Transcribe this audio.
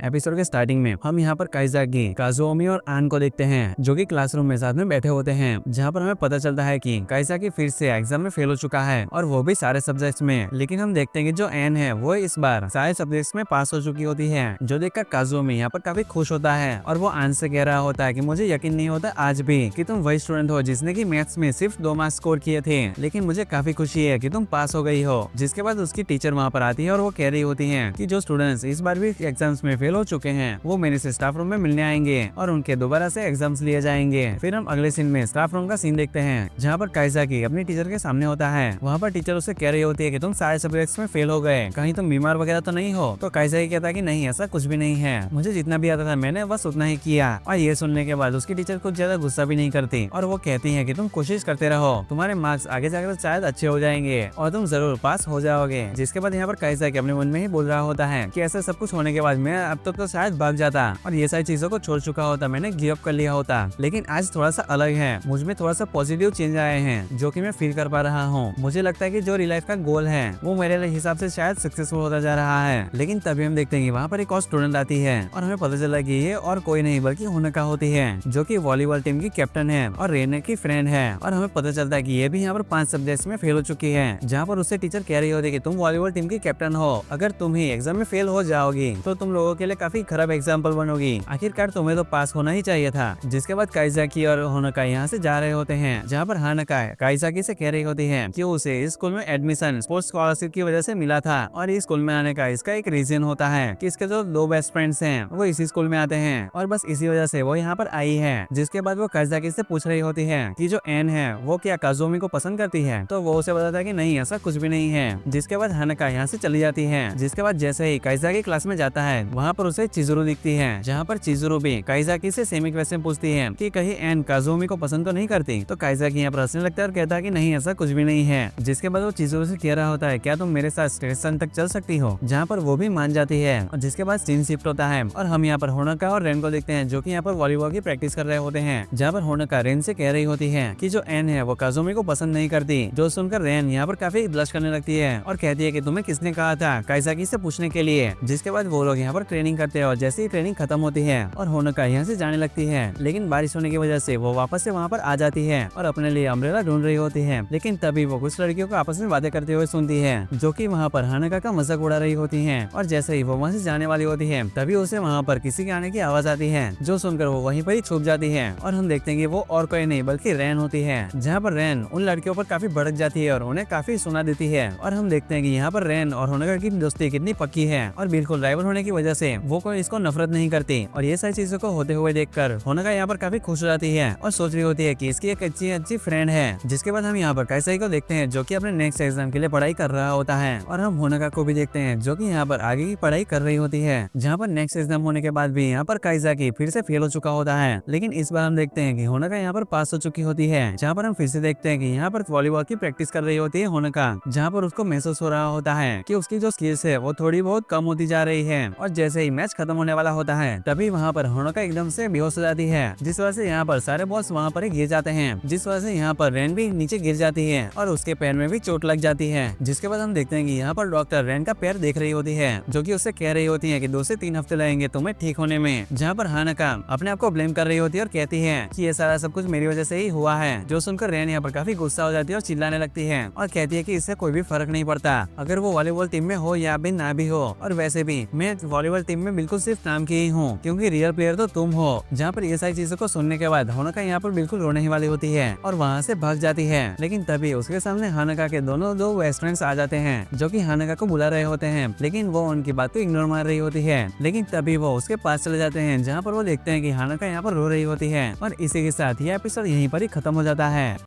Episode के starting में हम यहाँ पर काइजाकी, काजुओमी और आन को देखते हैं जो कि क्लासरूम में साथ में बैठे होते हैं, जहाँ पर हमें पता चलता है कि काइजाकी फिर से एग्जाम में फेल हो चुका है और वो भी सारे सब्जेक्ट्स में। लेकिन हम देखते हैं कि जो एन है वो इस बार सारे सब्जेक्ट्स में पास हो चुकी होती है, जो देखकर काजुओमी यहाँ पर काफी खुश होता है और वो आन से कह रहा होता है कि मुझे यकीन नहीं होता आज भी कि तुम वही स्टूडेंट हो जिसने की मैथ्स में सिर्फ 2 मार्क्स स्कोर किए थे, लेकिन मुझे काफी खुशी है कि तुम पास हो गई हो। जिसके बाद उसकी टीचर वहाँ पर आती है और वो कह रही होती है कि जो स्टूडेंट्स इस बार भी एग्जाम्स में फेल हो चुके हैं वो मेरे से स्टाफ रूम में मिलने आएंगे और उनके दोबारा से एग्जाम्स लिए जाएंगे। फिर हम अगले सीन में स्टाफ रूम का सीन देखते हैं जहाँ पर काइजाकी अपनी टीचर के सामने होता है। वहाँ पर टीचर उसे कह रही होती है कि तुम सारे सब्जेक्ट्स में फेल हो गए, कहीं तुम बीमार वगैरह तो नहीं हो। तो काइजाकी कहता है कि नहीं, ऐसा कुछ भी नहीं है, मुझे जितना भी आता था मैंने बस उतना ही किया। और ये सुनने के बाद उसकी टीचर कुछ ज्यादा गुस्सा भी नहीं करती और वो कहती है कि तुम कोशिश करते रहो, तुम्हारे मार्क्स आगे जाकर शायद अच्छे हो जाएंगे और तुम जरूर पास हो जाओगे। जिसके बाद यहाँ पर काइजाकी अपने मन में ही बोल रहा होता है कि ऐसा सब कुछ होने के बाद मैं अब तक तो शायद भाग जाता और ये सारी चीजों को छोड़ चुका होता, मैंने गिव अप कर लिया होता। लेकिन आज थोड़ा सा अलग है, मुझ में थोड़ा सा पॉजिटिव चेंज आए हैं जो कि मैं फील कर पा रहा हूँ। मुझे लगता है कि जो रियल लाइफ का गोल है वो मेरे हिसाब से शायद सक्सेसफुल होता जा रहा है। लेकिन तभी हम देखते हैं कि वहाँ पर एक और स्टूडेंट आती है और हमें पता चला कि ये और कोई नहीं बल्कि होनका होती है जो कि वॉलीबॉल टीम की कैप्टन है और रेने की फ्रेंड है। और हमें पता चलता है कि ये भी यहाँ पर 5 सब्जेक्ट्स में फेल हो चुकी है, जहाँ पर उससे टीचर कह रही होती है कि तुम वॉलीबॉल टीम की कैप्टन हो, अगर तुम ही एग्जाम में फेल हो जाओगी तो तुम लोगों के लिए काफी खराब एग्जाम्पल बनोगी, आखिरकार तुम्हें तो पास होना ही चाहिए था। जिसके बाद काइजाकी और होनका यहाँ से जा रहे होते हैं, जहाँ पर हानका काइजाकी से कह रही होती है कि उसे इस स्कूल में एडमिशन स्पोर्ट्स स्कॉलरशिप की वजह से मिला था और इस स्कूल में आने का इसका एक रीजन होता है कि इसके जो 2 बेस्ट फ्रेंड्स हैं वो इसी स्कूल में आते हैं और बस इसी वजह से वो यहाँ पर आई है। जिसके बाद वो काइजाकी से पूछ रही होती है कि जो एन है वो क्या काजुओमी को पसंद करती है, तो वो उसे बताता है कि नहीं, ऐसा कुछ भी नहीं है। जिसके बाद हानका यहाँ से चली जाती है। जिसके बाद जैसे ही काइजाकी क्लास में जाता है वहाँ पर उसे चिजुरू दिखती है, जहाँ पर चिजुरू भी काइजाकी से सेम क्वेश्चन पूछती है कि कहीं एन काजुओमी को पसंद तो नहीं करती। तो काइजाकी यहाँ पर हंसने लगता है और कहता है कि नहीं, ऐसा कुछ भी नहीं है। जिसके बाद वो चिजुरू से कह रहा होता है क्या तुम मेरे साथ स्टेशन तक चल सकती हो, जहाँ पर वो भी मान जाती है। और जिसके बाद सीन शिफ्ट होता है और हम यहाँ पर होनका और रेन को देखते हैं जो कि यहाँ पर वॉलीबॉल की प्रैक्टिस कर रहे होते हैं, जहाँ पर होनका रेन से कह रही होती है कि जो एन है वो काजुओमी को पसंद नहीं करती। जो सुनकर रेन यहाँ पर काफी ब्लश करने लगती है और कहती है कि तुम्हें किसने कहा था काइजाकी से पूछने के लिए। जिसके बाद वो लोग यहाँ पर ट्रेनिंग करते हैं और जैसे ही ट्रेनिंग खत्म होती है और होनका यहाँ से जाने लगती है, लेकिन बारिश होने की वजह से वो वापस से वहाँ पर आ जाती है और अपने लिए अम्ब्रेला ढूंढ रही होती है। लेकिन तभी वो कुछ लड़कियों को आपस में बातें करते हुए सुनती है जो कि वहाँ पर हानका का मजाक उड़ा रही होती है। और जैसे ही वो वहाँ से जाने वाली होती है तभी उसे वहाँ पर किसी के आने की आवाज आती है, जो सुनकर वो वहीं पर ही छुप जाती है। और हम देखते हैं कि वो और कोई नहीं बल्कि रैन होती है, जहाँ पर रैन उन लड़कियों पर काफी भड़क जाती है और उन्हें काफी सुना देती है। और हम देखते हैं कि यहाँ पर रैन और होनका की दोस्ती कितनी पक्की है और बिल्कुल राइवल होने की वजह से वो कोई इसको नफरत नहीं करती। और ये सारी चीजों को होते हुए देखकर होनका यहाँ पर काफी खुश हो जाती है और सोच रही होती है कि इसकी एक अच्छी फ्रेंड है। जिसके बाद हम यहाँ पर काइजाकी को देखते हैं जो कि अपने नेक्स्ट एग्जाम के लिए पढ़ाई कर रहा होता है और हम होनका को भी देखते हैं जो कि यहाँ पर आगे की पढ़ाई कर रही होती है, जहाँ पर नेक्स्ट एग्जाम होने के बाद भी यहाँ पर काइजाकी फिर से फेल हो चुका होता है। लेकिन इस बार हम देखते हैं कि होनका यहाँ पर पास हो चुकी होती है, जहाँ पर हम फिर से देखते हैं कि यहाँ पर वॉलीबॉल की प्रैक्टिस कर रही होती है होनका, जहाँ पर उसको महसूस हो रहा होता है कि उसकी जो स्किल्स है वो थोड़ी बहुत कम होती जा रही है। और जैसे ही मैच खत्म होने वाला होता है तभी वहाँ पर होनका एकदम से बेहोश हो जाती है, जिस वजह से यहाँ पर सारे बॉल्स वहाँ पर गिर जाते हैं, जिस वजह से यहाँ पर रेन भी नीचे गिर जाती है और उसके पैर में भी चोट लग जाती है। जिसके बाद हम देखते हैं कि यहाँ पर डॉक्टर रेन का पैर देख रही होती है जो कि उससे कह रही होती है कि 2 से 3 हफ्ते लगेंगे तुम्हें ठीक होने में। जहाँ पर हानका अपने आप को ब्लेम कर रही होती है और कहती है कि ये सारा सब कुछ मेरी वजह से ही हुआ है। जो सुनकर रेन यहाँ पर काफी गुस्सा हो जाती है और चिल्लाने लगती है और कहती है कि इससे कोई भी फर्क नहीं पड़ता अगर वो वॉलीबॉल टीम में हो या भी ना भी हो, और वैसे भी मैं वॉलीबॉल टीम में बिल्कुल सिर्फ नाम की ही हूँ क्योंकि रियल प्लेयर तो तुम हो। जहाँ पर ये सारी चीजों को सुनने के बाद होनका यहाँ पर बिल्कुल रोने ही वाली होती है और वहाँ से भाग जाती है। लेकिन तभी उसके सामने हानका के दोनों 2 बेस्ट फ्रेंड्स आ जाते हैं जो कि हानका को बुला रहे होते हैं, लेकिन वो उनकी बात को इग्नोर मार रही होती है। लेकिन तभी वो उसके पास चले जाते हैं, जहाँ पर वो देखते हैं कि हानका यहाँ पर रो रही होती है। और इसी के साथ ये एपिसोड यहीं पर ही खत्म हो जाता है।